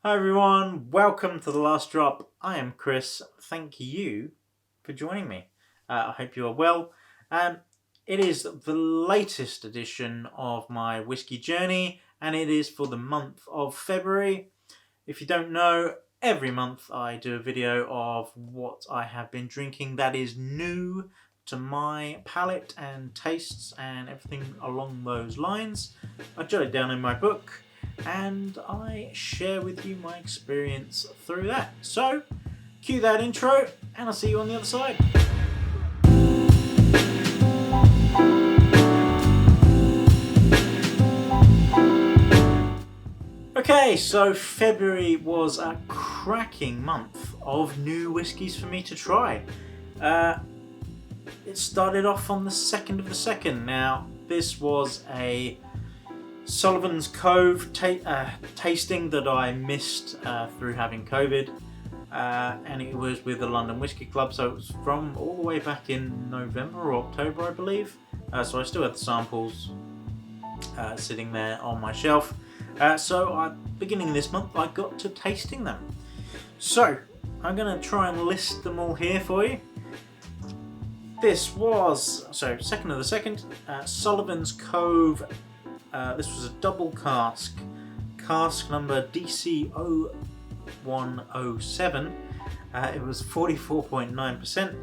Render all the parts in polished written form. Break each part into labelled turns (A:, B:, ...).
A: Hi everyone, welcome to The Last Drop. I am Chris. Thank you for joining me. I hope you are well. It is the latest edition of my whiskey journey, and it is for the month of February. If you don't know, every month I do a video of what I have been drinking that is new to my palate and tastes and everything along those lines. I jot it down in my book and I share with you my experience through that. So, cue that intro and I'll see you on the other side. Okay, so February was a cracking month of new whiskies for me to try. It started off on the 2nd of the 2nd. Now, this was a Sullivans Cove tasting that I missed through having COVID, and it was with the London Whisky Club, so it was from all the way back in November or October, I believe. So I still had the samples sitting there on my shelf. Beginning this month, I got to tasting them. So I'm going to try and list them all here for you. This was, 2nd of the 2nd, Sullivans Cove. This was a double cask number DC0107. It was 44.9%.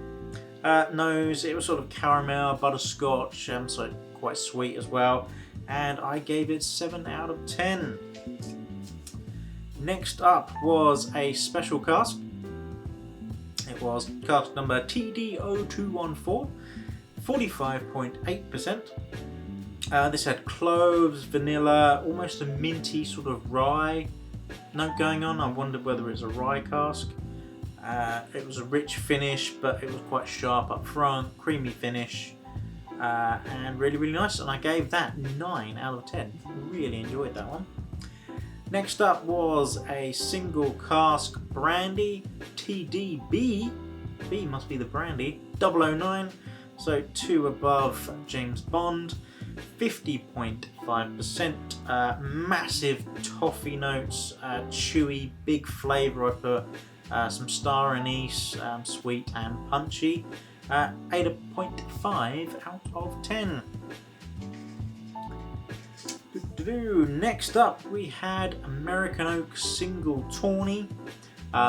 A: Nose, it was sort of caramel, butterscotch, so quite sweet as well. And I gave it 7 out of 10. Next up was a special cask. It was cask number TD0214, 45.8%. This had cloves, vanilla, almost a minty sort of rye note going on. I wondered whether it's a rye cask. It was a rich finish, but it was quite sharp up front, creamy finish, and really, really nice. And I gave that 9 out of 10. Really enjoyed that one. Next up was a single cask brandy, TDB. B must be the brandy, 009. So 2 above James Bond. 50.5%, massive toffee notes, chewy, big flavour. I put some star anise, sweet and punchy. 8.5 out of 10. Next up we had American Oak Single Tawny.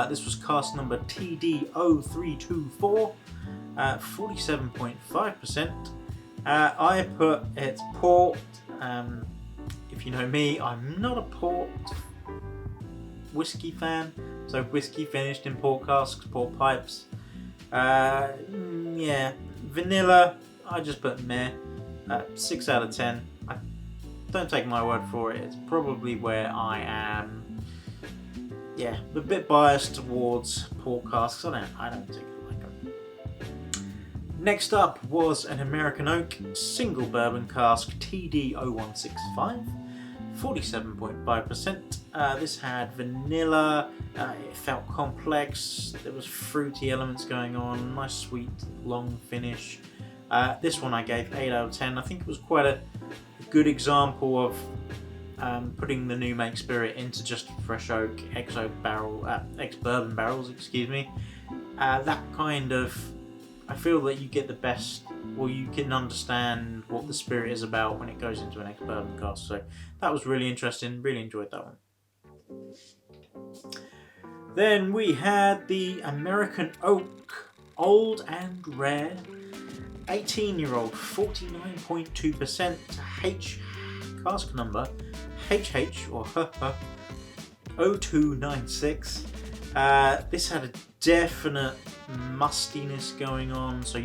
A: This was cask number TD0324, 47.5%. I put it's port. If you know me, I'm not a port whiskey fan. So whiskey finished in port casks, port pipes. Yeah, vanilla. I just put meh. 6 out of 10. Don't take my word for it. It's probably where I am. Yeah, a bit biased towards port casks. I don't take it. Next up was an American Oak Single Bourbon Cask TD0165, 47.5%. This had vanilla, it felt complex, there was fruity elements going on, nice sweet long finish. This one I gave 8 out of 10. I think it was quite a good example of putting the new make spirit into just fresh oak, ex-bourbon barrels, excuse me. That kind of, I feel that you get the best, or you can understand what the spirit is about when it goes into an ex-bourbon cask. So that was really interesting, really enjoyed that one. Then we had the American Oak Old and Rare 18-year-old, 49.2%, cask number HH or 0296. This had a definite mustiness going on, so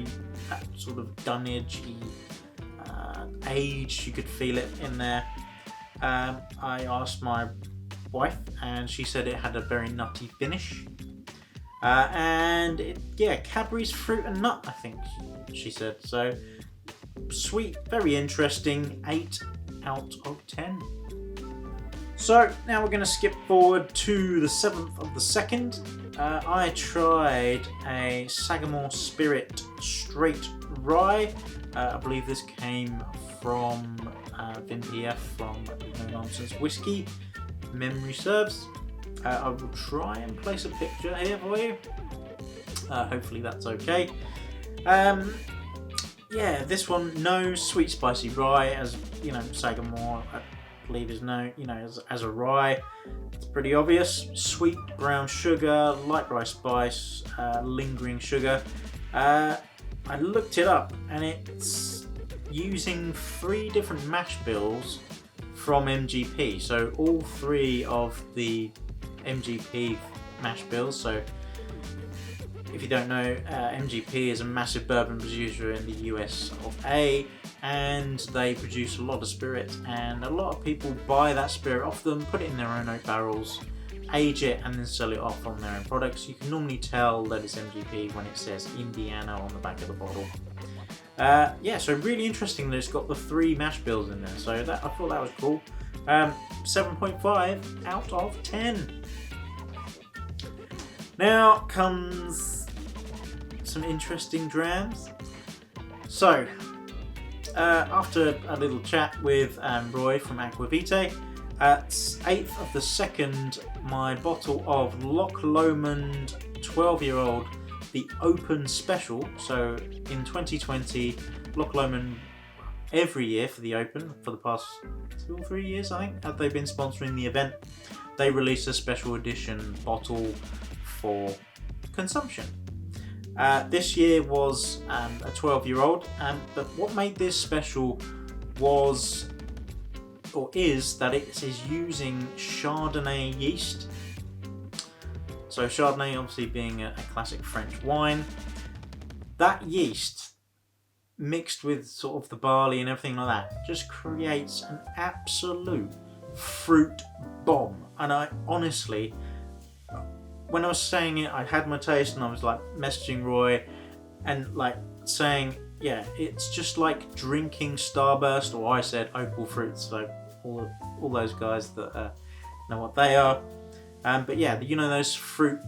A: that sort of dunnage, age, you could feel it in there. I asked my wife and she said it had a very nutty finish, and Cadbury's fruit and nut, I think she said. So sweet, very interesting. 8 out of 10. So now we're going to skip forward to the 7th of the 2nd. I tried a Sagamore Spirit Straight Rye. I believe this came from VinPF from No Nonsense Whisky, if memory serves. I will try and place a picture here for you. Hopefully that's okay. Yeah, this one, no sweet spicy rye, as you know, Sagamore I believe is known, you know, as a rye. It's pretty obvious. Sweet brown sugar, light rye spice, lingering sugar. I looked it up, and it's using 3 different mash bills from MGP. So all 3 of the MGP mash bills. So if you don't know, MGP is a massive bourbon producer in the US of A, and they produce a lot of spirit, and a lot of people buy that spirit off them, put it in their own oak barrels, age it, and then sell it off on their own products. You can normally tell that it's MGP when it says Indiana on the back of the bottle. Yeah, so really interesting that it's got the 3 mash bills in there, so that I thought that was cool. 7.5 out of 10. Now comes some interesting drams. So, after a little chat with Roy from Aquavitae, at 8th of the 2nd, my bottle of Loch Lomond 12-year-old, the Open Special. So in 2020, Loch Lomond, every year for the Open, for the past 2 or 3 years I think, have they been sponsoring the event, they release a special edition bottle for consumption. This year was a 12-year-old, but what made this special was, or is, that it is using Chardonnay yeast. So Chardonnay obviously being a classic French wine. That yeast, mixed with sort of the barley and everything like that, just creates an absolute fruit bomb. And I honestly, when I was saying it, I had my taste and I was like messaging Roy and like saying, yeah, it's just like drinking Starburst, or I said Opal Fruits, so all those guys that know what they are. But yeah, you know those fruit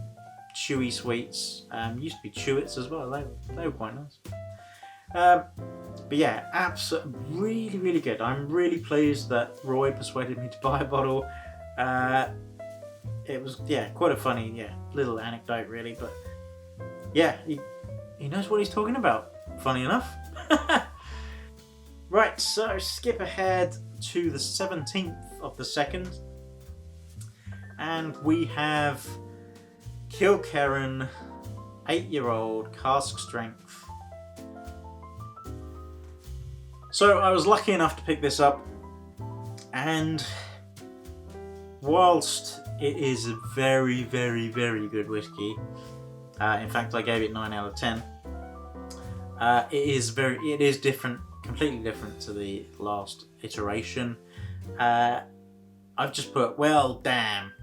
A: chewy sweets, used to be Chewits as well, they were quite nice. But yeah, absolutely, really, really good. I'm really pleased that Roy persuaded me to buy a bottle. It was, yeah, quite a funny, little anecdote really, but yeah, he knows what he's talking about, funny enough. Right, so skip ahead to the 17th of the 2nd, and we have Kilkerran 8-year-old cask strength. So I was lucky enough to pick this up, and whilst it is a very, very, very good whiskey, in fact I gave it 9 out of 10, it is different, completely different to the last iteration. I've just put, well, damn,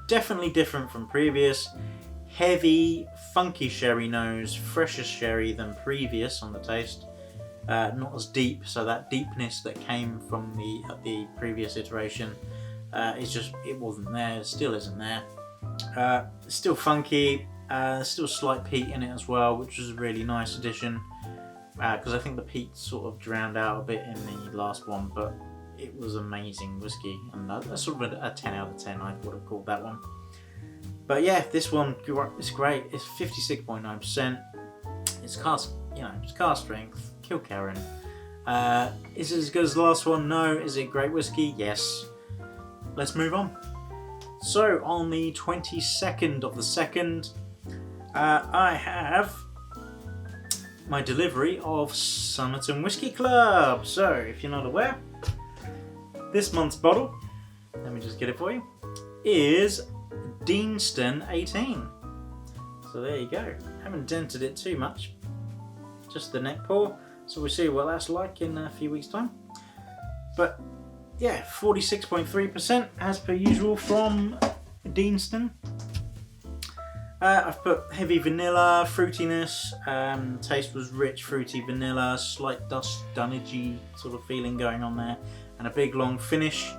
A: definitely different from previous. Heavy, funky sherry nose, fresher sherry than previous on the taste. Not as deep, so that deepness that came from the previous iteration it wasn't there, it still isn't there. It's still funky, still slight peat in it as well, which was a really nice addition, because I think the peat sort of drowned out a bit in the last one, but it was amazing whiskey, and that's sort of a 10 out of 10 I would have called that one. But yeah, this one is great. It's 56.9%. It's cask strength, Kilkerran. Is it as good as the last one? No. Is it great whiskey? Yes. Let's move on. So on the 22nd of the 2nd, I have my delivery of Somerton Whisky Club. So if you're not aware, this month's bottle, let me just get it for you, is Deanston 18. So there you go. Haven't dented it too much, just the neck pour. So we'll see what that's like in a few weeks' time. But yeah, 46.3% as per usual from Deanston. I've put heavy vanilla, fruitiness, taste was rich, fruity vanilla, slight dunnagey sort of feeling going on there, and a big long finish.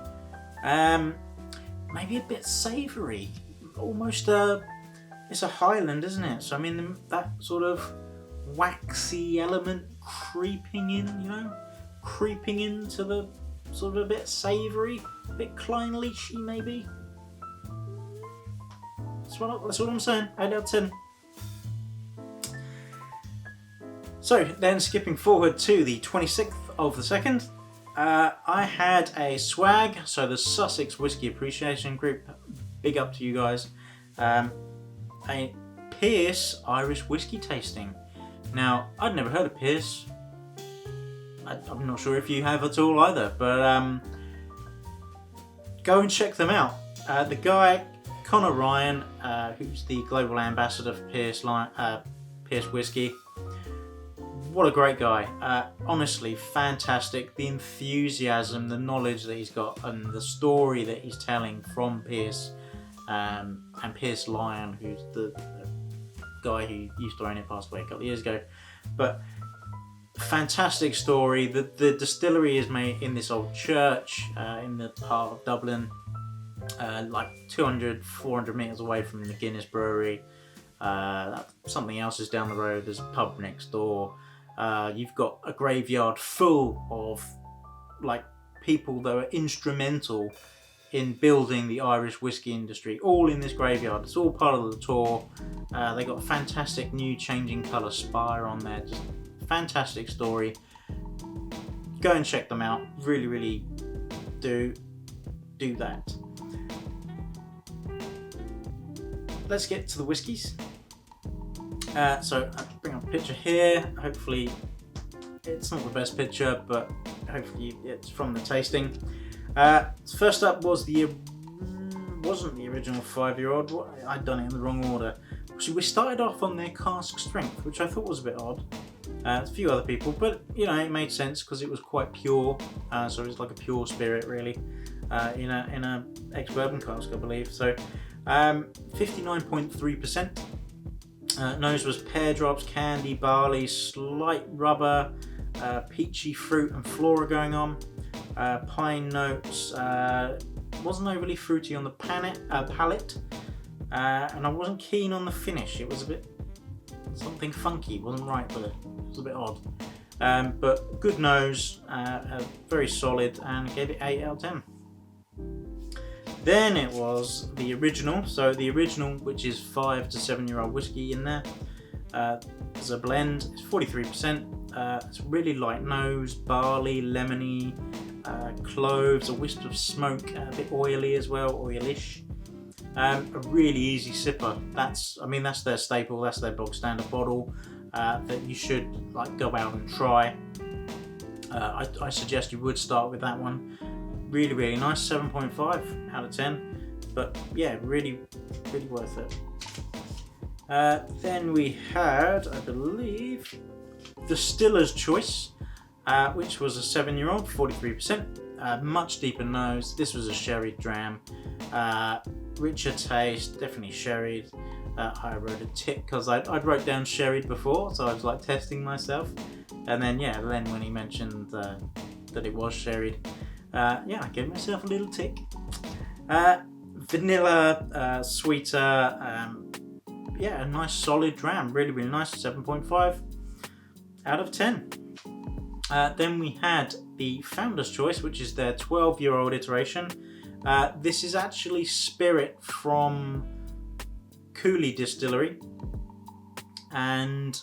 A: Maybe a bit savoury, almost it's a Highland, isn't it? So I mean that sort of waxy element creeping into the sort of a bit savoury, a bit Klein Leachy maybe. That's what I'm saying. 8 out of 10. So then, skipping forward to the 26th of the 2nd, I had a swag. So the Sussex Whisky Appreciation Group. Big up to you guys. A Pierce Irish whiskey tasting. Now, I'd never heard of Pierce. I'm not sure if you have at all either, but go and check them out. The guy, Connor Ryan, who's the global ambassador for Pierce Whiskey. What a great guy. Honestly, fantastic. The enthusiasm, the knowledge that he's got, and the story that he's telling from Pierce, and Pierce Lyon, who's the guy who used to own it, passed away a couple of years ago. But fantastic story. The distillery is made in this old church in the heart of Dublin, like 200-400 metres away from the Guinness brewery. Something else is down the road. There's a pub next door. You've got a graveyard full of like people that were instrumental in building the Irish whiskey industry, all in this graveyard. It's all part of the tour. They got a fantastic new changing colour spire on there. Just fantastic story. Go and check them out. Really, really do that. Let's get to the whiskies. So I'll bring up a picture here. Hopefully it's not the best picture, but hopefully it's from the tasting. First up was wasn't the original 5-year-old. I'd done it in the wrong order. So we started off on their cask strength, which I thought was a bit odd. A few other people, but you know, it made sense because it was quite pure. So it was like a pure spirit, really, in a ex-bourbon cask, I believe. So 59.3%. Nose was pear drops, candy, barley, slight rubber, peachy fruit and flora going on. Pine notes, wasn't overly fruity on the palate, and I wasn't keen on the finish. It was a bit something funky, wasn't right with it. It was a bit odd, but good nose, very solid, and gave it 8 out of 10. Then it was the original. So the original, which is 5 to 7-year-old whiskey in there, as a blend, it's 43%. It's really light nose, barley, lemony, cloves, a wisp of smoke, a bit oily as well, oilish. A really easy sipper. That's their staple. That's their bog standard bottle that you should like go out and try. I suggest you would start with that one. Really, really nice, 7.5 out of 10. But yeah, really, really worth it. Then we had, I believe, Distiller's Choice, which was a 7-year-old, 43%. Much deeper nose. This was a sherry dram. Richer taste, definitely sherried. I wrote a tick because I'd wrote down sherried before, so I was like testing myself. And then when he mentioned that it was sherried, I gave myself a little tick. Vanilla, sweeter, a nice solid dram, really, really nice, 7.5 out of 10. Then we had the Founder's Choice, which is their 12-year-old iteration. This is actually spirit from Cooley Distillery, and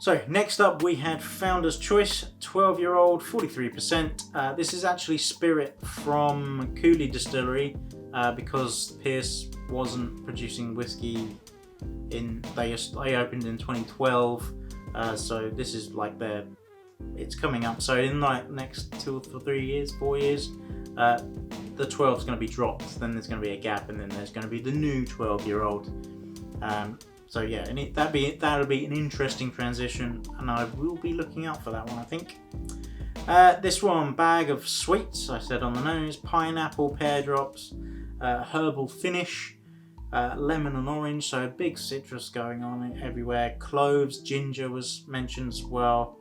A: So next up we had Founder's Choice, 12-year-old, 43%. This is actually spirit from Cooley Distillery because Pierce wasn't producing whiskey they opened in 2012, so this is like it's coming up. So in like next 4 years, the 12 is going to be dropped. Then there's going to be a gap, and then there's going to be the new 12-year-old. So yeah, and that'll be an interesting transition, and I will be looking out for that one, I think. This one, bag of sweets, I said on the nose, pineapple, pear drops, herbal finish, lemon and orange, so a big citrus going on everywhere. Cloves, ginger was mentioned as well.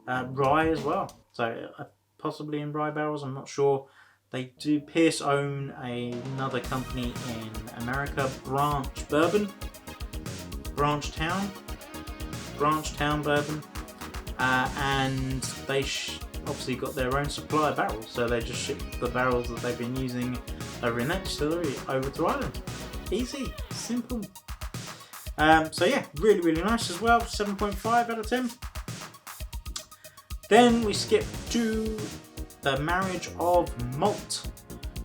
A: Rye as well, so possibly in rye barrels, I'm not sure. They do. Pierce own another company in America, Branchtown Bourbon, and obviously got their own supply of barrels, so they just ship the barrels that they've been using over in that distillery over to Ireland. Easy, simple. So yeah, really nice as well. 7.5 out of 10. Then we skip to the Marriage of Malt,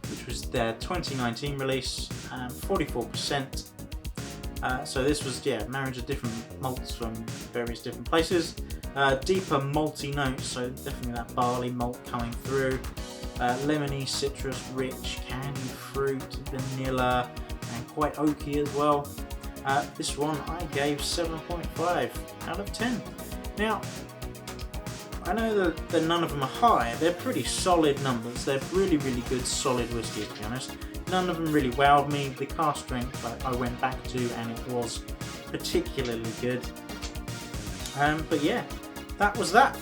A: which was their 2019 release, 44%. So this was, marriage of different malts from various different places. Deeper malty notes, so definitely that barley malt coming through. Lemony, citrus, rich, candy fruit, vanilla, and quite oaky as well. This one I gave 7.5 out of 10. Now, I know that none of them are high. They're pretty solid numbers. They're really good solid whiskey, to be honest. None of them really wowed me. The cask strength I went back to, and it was particularly good. But yeah, that was that.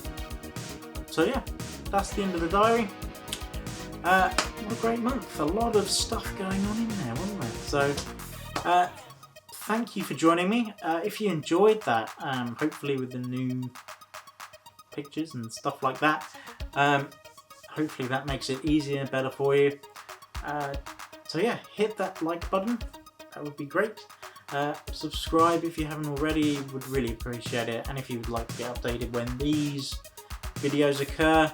A: So yeah, that's the end of the diary. What a great month. A lot of stuff going on in there, wasn't there? So thank you for joining me. If you enjoyed that, hopefully with the new pictures and stuff like that, hopefully that makes it easier and better for you. So yeah, hit that like button, that would be great. Subscribe if you haven't already, would really appreciate it. And if you would like to get updated when these videos occur,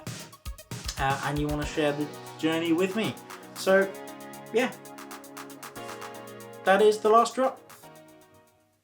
A: and you want to share the journey with me. So yeah, that is the last drop.